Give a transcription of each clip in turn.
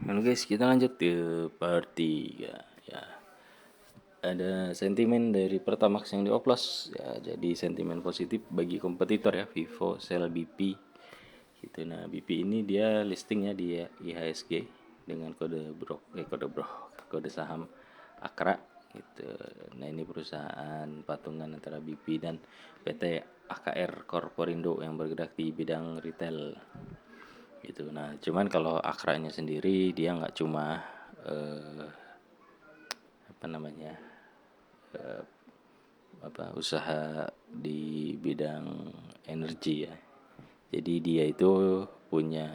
Halo guys, kita lanjut ke part 3 ya. Ada sentimen dari Pertamax yang dioplos ya, jadi sentimen positif bagi kompetitor ya, Vivo, Shell, BP gitu. Nah, BP ini dia listingnya di IHSG dengan kode saham Akra gitu. Nah, ini perusahaan patungan antara BP dan PT AKR Korporindo yang bergerak di bidang retail gitu. Nah, cuman kalau Akranya sendiri dia nggak cuma eh, apa namanya usaha di bidang energi ya. Jadi dia itu punya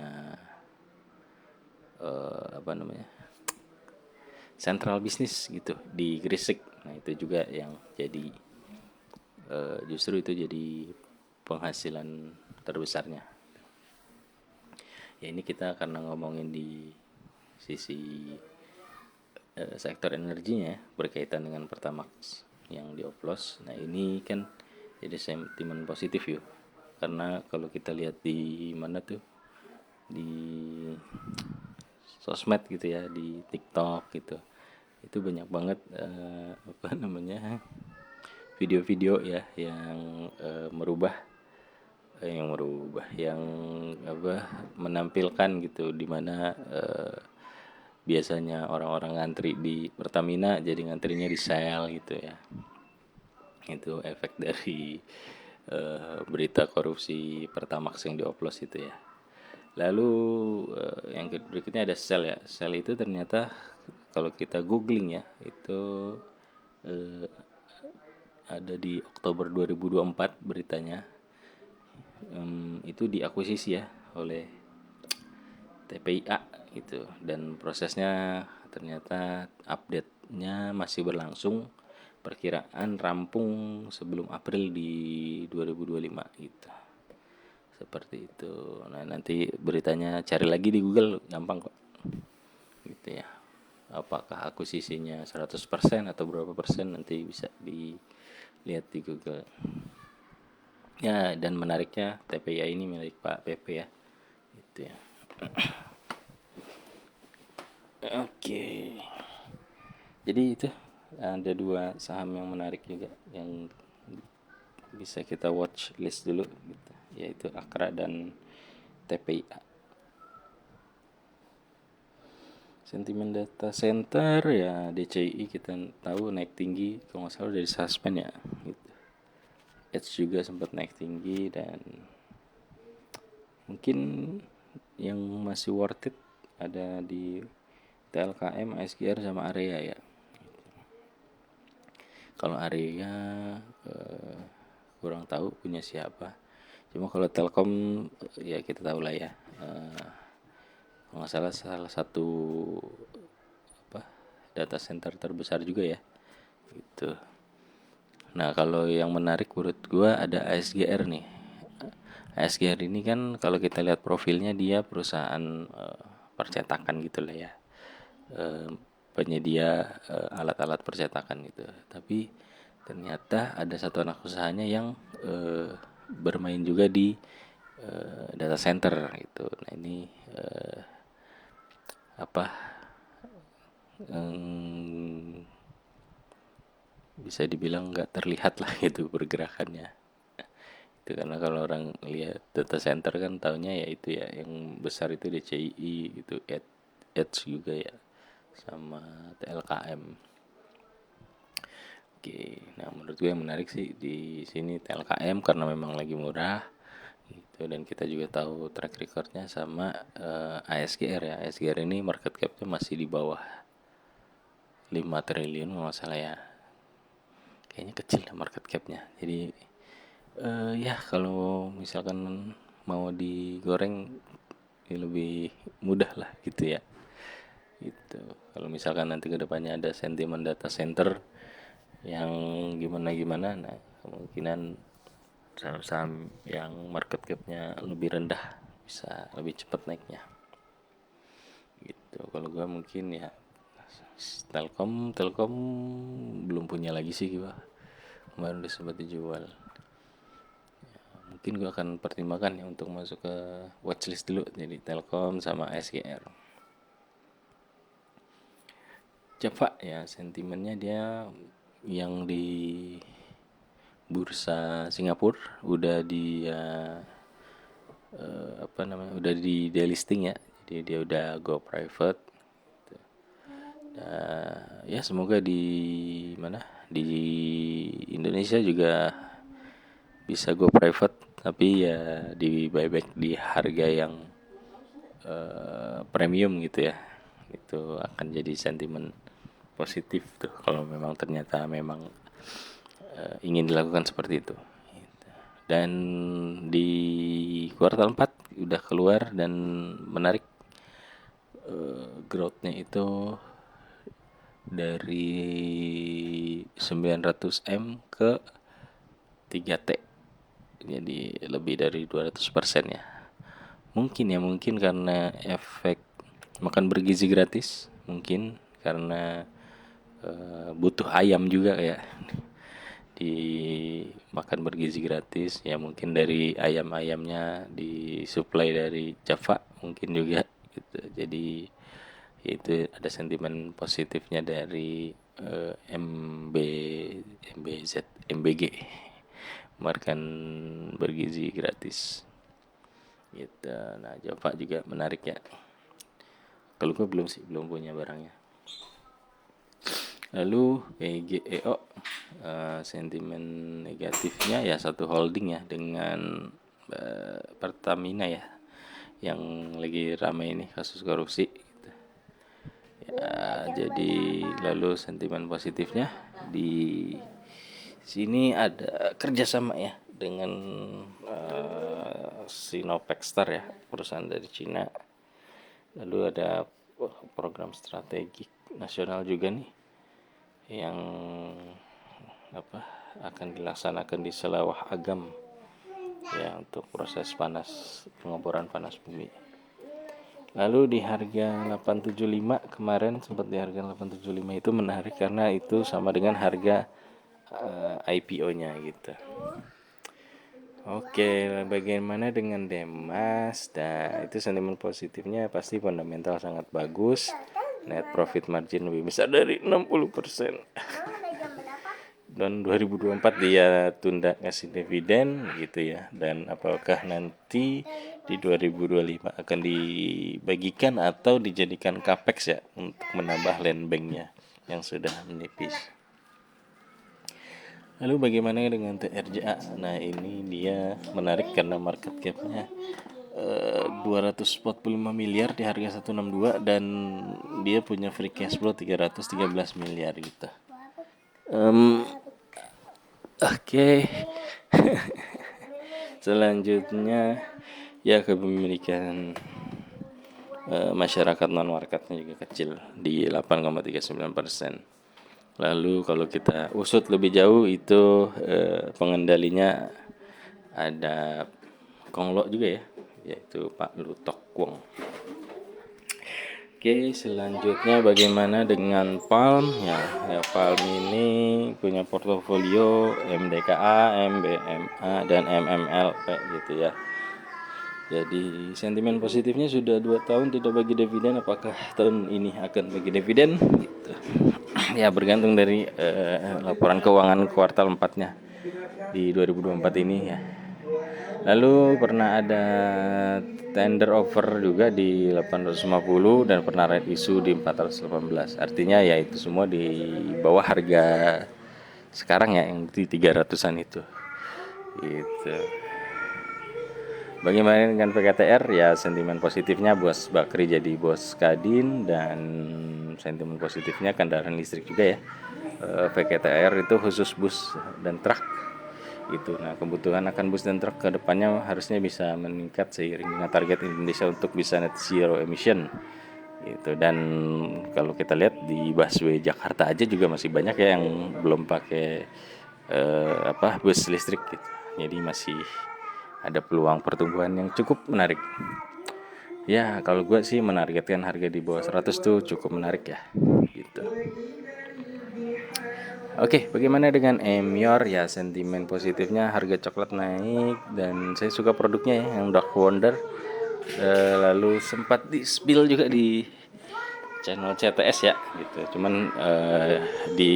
apa namanya central bisnis gitu di Gresik. Nah itu juga yang jadi justru itu jadi penghasilan terbesarnya. Ya ini kita karena ngomongin di sisi sektor energinya berkaitan dengan Pertamax yang dioplos. Nah ini kan jadi sentimen positif yuk. Karena kalau kita lihat di mana tuh di sosmed gitu ya, di TikTok gitu, itu banyak banget apa namanya video-video ya yang yang apa menampilkan gitu dimana biasanya orang-orang ngantri di Pertamina jadi ngantrinya di Shell gitu ya. Itu efek dari berita korupsi Pertamax yang dioplos itu ya. Lalu yang berikutnya ada Shell ya. Shell itu ternyata kalau kita googling ya itu eh, ada di Oktober 2024 beritanya. Itu diakuisisi ya oleh TPIA gitu, dan prosesnya ternyata update-nya masih berlangsung, perkiraan rampung sebelum April di 2025 gitu, seperti itu. Nah nanti beritanya cari lagi di Google gampang kok gitu ya, apakah akuisisinya 100% atau berapa persen nanti bisa dilihat di Google ya. Dan menariknya TPIA ini milik Pak PP ya gitu ya. Oke. Jadi itu ada dua saham yang menarik juga yang bisa kita watch list dulu gitu, yaitu Akra dan TPIA. Sentimen data center ya, DCI kita tahu naik tinggi, kalau nggak salah dari suspend ya gitu. Edge juga sempat naik tinggi, dan mungkin yang masih worth it ada di TLKM, ASGR sama Area ya. Kalau Area eh, kurang tahu punya siapa. Cuma kalau Telkom ya kita tahu lah ya. Kalau nggak salah satu apa data center terbesar juga ya. Gitu. Nah kalau yang menarik menurut gua ada ASGR nih. ASGR ini kan kalau kita lihat profilnya dia perusahaan percetakan gitu lah ya. Eh, Penyedia alat-alat percetakan gitu. Tapi ternyata ada satu anak usahanya yang bermain juga di data center gitu. Nah ini apa em, bisa dibilang nggak terlihat lah gitu pergerakannya. Itu karena kalau orang lihat data center kan taunya ya itu ya yang besar itu DCI gitu, Edge juga ya, sama TLKM. Oke, nah menurut gue yang menarik sih di sini TLKM karena memang lagi murah gitu, dan kita juga tahu track recordnya sama ASGR ya. ASGR ini market capnya masih di bawah 5 triliun kalau nggak salah ya. Kayaknya kecil lah market capnya. Jadi ya kalau misalkan mau digoreng ya lebih mudah lah gitu ya. Gitu. Kalau misalkan nanti kedepannya ada sentimen data center yang gimana-gimana, nah kemungkinan saham-saham yang market capnya lebih rendah bisa lebih cepat naiknya. Gitu. Kalau gua mungkin ya Telkom belum punya lagi sih gua. Kemarin udah sempat dijual. Mungkin gue akan pertimbangkan ya untuk masuk ke watchlist dulu, jadi Telkom sama SGR. Java ya, sentimennya dia yang di bursa Singapura udah di apa namanya, udah di delisting ya, jadi dia udah go private. Ya semoga di mana, di Indonesia juga bisa go private, tapi ya di buyback di harga yang premium gitu ya. Itu akan jadi sentimen positif tuh kalau memang ternyata memang ingin dilakukan seperti itu. Dan di kuartal 4 udah keluar dan menarik, growth-nya itu dari 900M ke 3T, jadi lebih dari 200% ya. Mungkin karena efek makan bergizi gratis, mungkin karena butuh ayam juga ya, di makan bergizi gratis ya, mungkin dari ayam-ayamnya disuplai dari Java mungkin juga gitu. Jadi itu ada sentimen positifnya dari MBZ MBG, makan bergizi gratis gitu. Nah, Java juga menarik ya. Kalau gue belum sih, belum punya barangnya. Lalu PGEO, sentimen negatifnya ya satu holding ya, dengan Pertamina ya, yang lagi ramai ini kasus korupsi gitu. Ya, jadi lalu sentimen positifnya di sini ada kerjasama ya dengan Sinopec Star ya, perusahaan dari Cina. Lalu ada program strategik nasional juga nih yang apa akan dilaksanakan di Selawah Agam ya, untuk proses pengeboran panas bumi. Lalu di harga 875 kemarin, sempat di harga 875 itu menarik karena itu sama dengan harga IPO-nya gitu. Oke, bagaimana dengan Demas? Nah, itu sentimen positifnya pasti fundamental sangat bagus. Net profit margin lebih besar dari 60%. Dan 2024 dia tunda ngasih dividen gitu ya. Dan apakah nanti di 2025 akan dibagikan atau dijadikan capex ya, untuk menambah land banknya yang sudah menipis. Lalu bagaimana dengan TRJA? Nah, ini dia menarik karena market cap-nya 245 miliar di harga 162, dan dia punya free cash flow 313 miliar gitu. Oke. Selanjutnya ya, kepemilikan masyarakat non marketnya juga kecil di 8,39%. Lalu kalau kita usut lebih jauh itu pengendalinya ada Konglok juga ya, yaitu Pak Lutok Wong. Oke, selanjutnya bagaimana dengan Palm ya, Palm ini punya portofolio MDKA, MBMA, dan MMLP gitu ya. Jadi sentimen positifnya sudah 2 tahun tidak bagi dividen, apakah tahun ini akan bagi dividen gitu. Ya bergantung dari laporan keuangan kuartal 4-nya di 2024 ini ya. Lalu pernah ada tender offer juga di 850 dan pernah right issue di 418. Artinya ya itu semua di bawah harga sekarang ya, yang di 300-an itu. Gitu. Bagaimana dengan PKTR? Ya sentimen positifnya Bos Bakri jadi bos Kadin, dan sentimen positifnya kendaraan listrik juga ya. PKTR itu khusus bus dan truk gitu. Nah, kebutuhan akan bus dan truk ke depannya harusnya bisa meningkat seiring dengan target Indonesia untuk bisa net zero emission gitu. Dan kalau kita lihat di busway Jakarta aja juga masih banyak ya yang belum pakai bus listrik gitu. Jadi masih ada peluang pertumbuhan yang cukup menarik. Ya, kalau gue sih menargetkan harga di bawah 100 tuh cukup menarik ya gitu. Oke, bagaimana dengan Emior? Ya, sentimen positifnya harga coklat naik dan saya suka produknya ya, yang Dark Wonder. Lalu sempat di spill juga di channel CTS ya gitu. Cuman di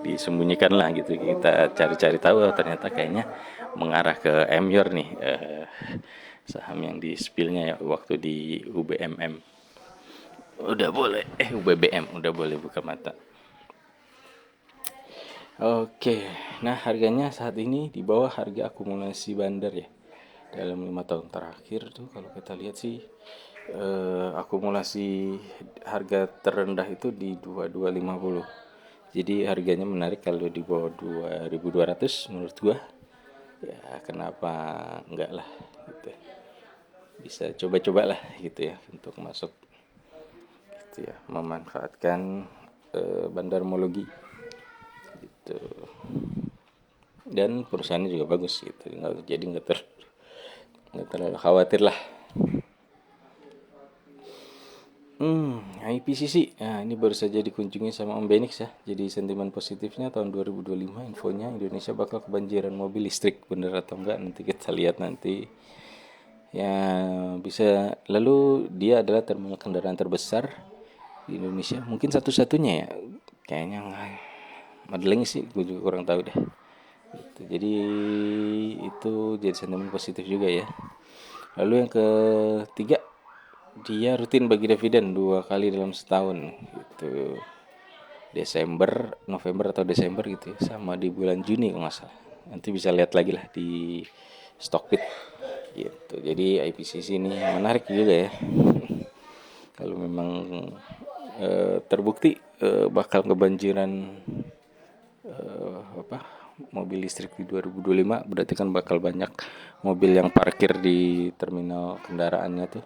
disembunyikan lah gitu. Kita cari-cari tahu ternyata kayaknya mengarah ke Emyor nih, saham yang di spillnya ya waktu di UBMM. Udah boleh, UBBM udah boleh buka mata. Oke, nah harganya saat ini di bawah harga akumulasi bandar ya. Dalam 5 tahun terakhir tuh kalau kita lihat sih, akumulasi harga terendah itu di 2250. Jadi harganya menarik kalau di bawah 2200 menurut gua. Ya kenapa enggak lah gitu. Bisa coba-coba lah gitu ya untuk masuk gitu ya, memanfaatkan bandarmologi gitu. Dan perusahaannya juga bagus gitu. Jadi nggak terlalu khawatir lah. IPCC. Nah, ini baru saja dikunjungi sama Om Benix ya. Jadi sentimen positifnya tahun 2025 infonya Indonesia bakal kebanjiran mobil listrik. Bener atau enggak nanti kita lihat nanti. Ya bisa. Lalu dia adalah terminal kendaraan terbesar di Indonesia. Mungkin satu-satunya ya. Kayaknya modeling sih gue juga kurang tahu deh. Gitu. Jadi itu jadi sentimen positif juga ya. Lalu yang ketiga, dia rutin bagi dividen 2 kali dalam setahun gitu. Desember, November atau Desember gitu ya, sama di bulan Juni kalau nggak salah. Nanti bisa lihat lagi lah di Stockbit gitu. Jadi IPCC ini menarik juga ya. Kalau memang terbukti bakal kebanjiran apa mobil listrik di 2025, berarti kan bakal banyak mobil yang parkir di terminal kendaraannya tuh.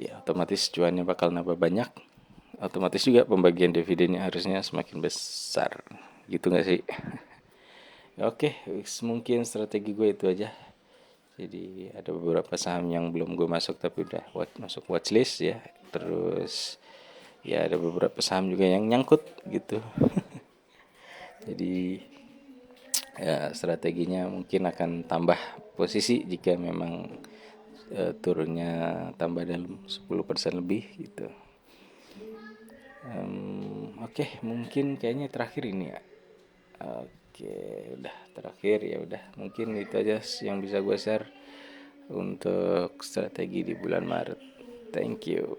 Ya otomatis cuannya bakal nambah banyak, otomatis juga pembagian dividennya harusnya semakin besar gitu nggak sih? Oke, mungkin strategi gue itu aja. Jadi ada beberapa saham yang belum gue masuk tapi udah masuk watchlist ya. Terus ya ada beberapa saham juga yang nyangkut gitu. Jadi ya strateginya mungkin akan tambah posisi jika memang turunnya tambah dalam 10% lebih gitu. Oke, mungkin kayaknya terakhir ini ya. Oke, udah terakhir ya udah. Mungkin itu aja yang bisa gue share untuk strategi di bulan Maret. Thank you.